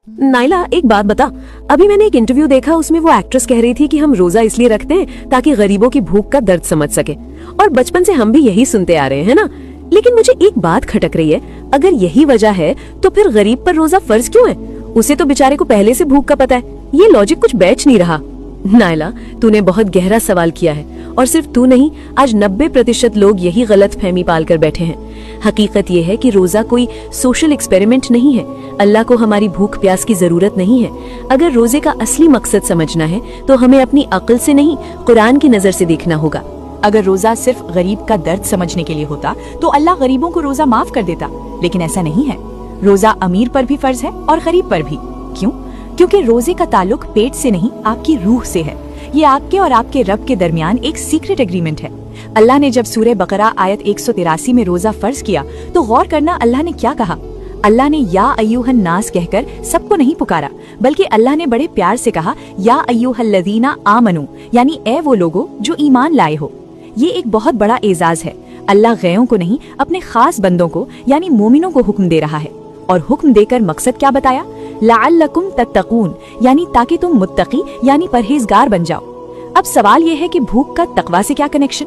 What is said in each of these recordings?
Naila, एक बात बता, अभी मैंने एक इंटरव्यू देखा, उसमें वो एक्ट्रेस कह रही थी कि हम रोजा इसलिए रखते हैं ताकि गरीबों की भूख का दर्द समझ सके। और बचपन से हम भी यही सुनते आ रहे हैं ना। लेकिन मुझे एक बात खटक रही है, अगर यही वजह है तो फिर गरीब पर रोजा फर्ज क्यों है? उसे तो बेचारे को पहले से भूख का पता है। ये लॉजिक कुछ बैठ नहीं रहा। नाइला, तूने बहुत गहरा सवाल किया है, और सिर्फ तू नहीं, आज 90% लोग यही गलत फहमी पाल कर बैठे हैं। हकीकत ये है कि रोजा कोई सोशल एक्सपेरिमेंट नहीं है। अल्लाह को हमारी भूख प्यास की जरूरत नहीं है। अगर रोजे का असली मकसद समझना है तो हमें अपनी अक्ल से नहीं, कुरान की नजर से देखना होगा। अगर रोजा सिर्फ गरीब का दर्द समझने के लिए होता तो अल्लाह गरीबों को रोजा माफ कर देता, लेकिन ऐसा नहीं है। रोजा अमीर पर भी फर्ज है और गरीब पर भी। क्यों? क्योंकि रोजे का ताल्लुक पेट से नहीं, आपकी रूह से है। ये आपके और आपके रब के दरमियान एक सीक्रेट एग्रीमेंट है। अल्लाह ने जब सूरह बकरा आयत 183 में रोजा फर्ज किया तो गौर करना अल्लाह ने क्या कहा। अल्लाह ने या अय्युहन नास कहकर सबको नहीं पुकारा, बल्कि अल्लाह ने बड़े प्यार से कहा या अय्युहल्लज़ीना आमनू, यानी ए वो लोगो जो ईमान लाए हो। ये एक बहुत बड़ा एजाज है। अल्लाह गैरों को नहीं, अपने खास बंदों को यानी मोमिनों को हुक्म दे रहा है। और हुक्म देकर मकसद क्या बताया? लअल्लकुम तत्तकून, यानी ताकि तुम मुत्तकी यानी परहेजगार बन जाओ। अब सवाल ये है कि भूख का तकवा से क्या कनेक्शन?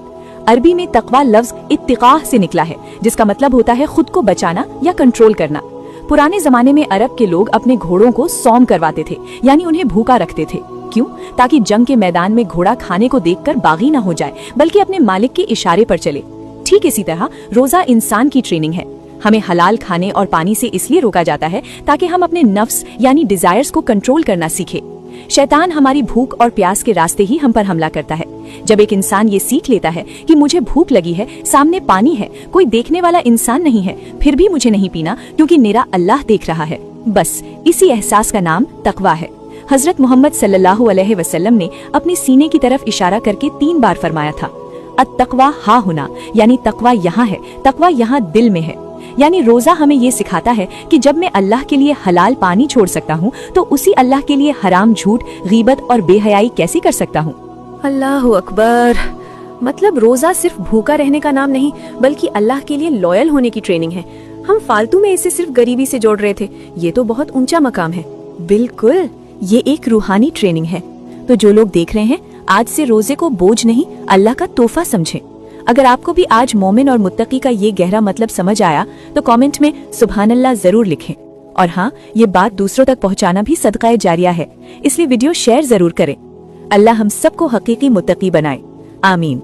अरबी में तकवा लफ्ज इत्तिकाह से निकला है, जिसका मतलब होता है खुद को बचाना या कंट्रोल करना। पुराने जमाने में अरब के लोग अपने घोड़ों को सौम करवाते थे, यानी उन्हें भूखा रखते थे। क्यों? ताकि जंग के मैदान में घोड़ा खाने को देखकर बागी न हो जाए, बल्कि अपने मालिक के इशारे पर चले। ठीक इसी तरह रोजा इंसान की ट्रेनिंग है। हमें हलाल खाने और पानी से इसलिए रोका जाता है ताकि हम अपने नफ्स यानी डिजायर्स को कंट्रोल करना सीखे। शैतान हमारी भूख और प्यास के रास्ते ही हम पर हमला करता है। जब एक इंसान ये सीख लेता है कि मुझे भूख लगी है, सामने पानी है, कोई देखने वाला इंसान नहीं है, फिर भी मुझे नहीं पीना क्योंकि मेरा अल्लाह देख रहा है, बस इसी एहसास का नाम तकवा है। हजरत मोहम्मद सल्लल्लाहु अलैहि वसल्लम ने अपने सीने की तरफ इशारा करके 3 बार फरमाया था, अत-तक़वा हा हुना, यानी तकवा यहाँ है, तकवा यहाँ दिल में है। यानी रोजा हमें ये सिखाता है कि जब मैं अल्लाह के लिए हलाल पानी छोड़ सकता हूँ तो उसी अल्लाह के लिए हराम झूठ, गीबत और बेहयाई कैसे कर सकता हूँ। अल्लाहु अकबर। मतलब रोजा सिर्फ भूखा रहने का नाम नहीं, बल्कि अल्लाह के लिए लॉयल होने की ट्रेनिंग है। हम फालतू में इसे सिर्फ गरीबी से जोड़ रहे थे। ये तो बहुत ऊंचा मकाम है। बिल्कुल, ये एक रूहानी ट्रेनिंग है। तो जो लोग देख रहे हैं, आज से रोजे को बोझ नहीं, अल्लाह का तोहफा समझें। अगर आपको भी आज मोमिन और मुत्तकी का ये गहरा मतलब समझ आया तो कमेंट में सुभान अल्लाह जरूर लिखें। और हाँ, ये बात दूसरों तक पहुंचाना भी सदक़ाए जारिया है, इसलिए वीडियो शेयर जरूर करें। अल्लाह हम सबको हकीकी मुत्तकी बनाए। आमीन।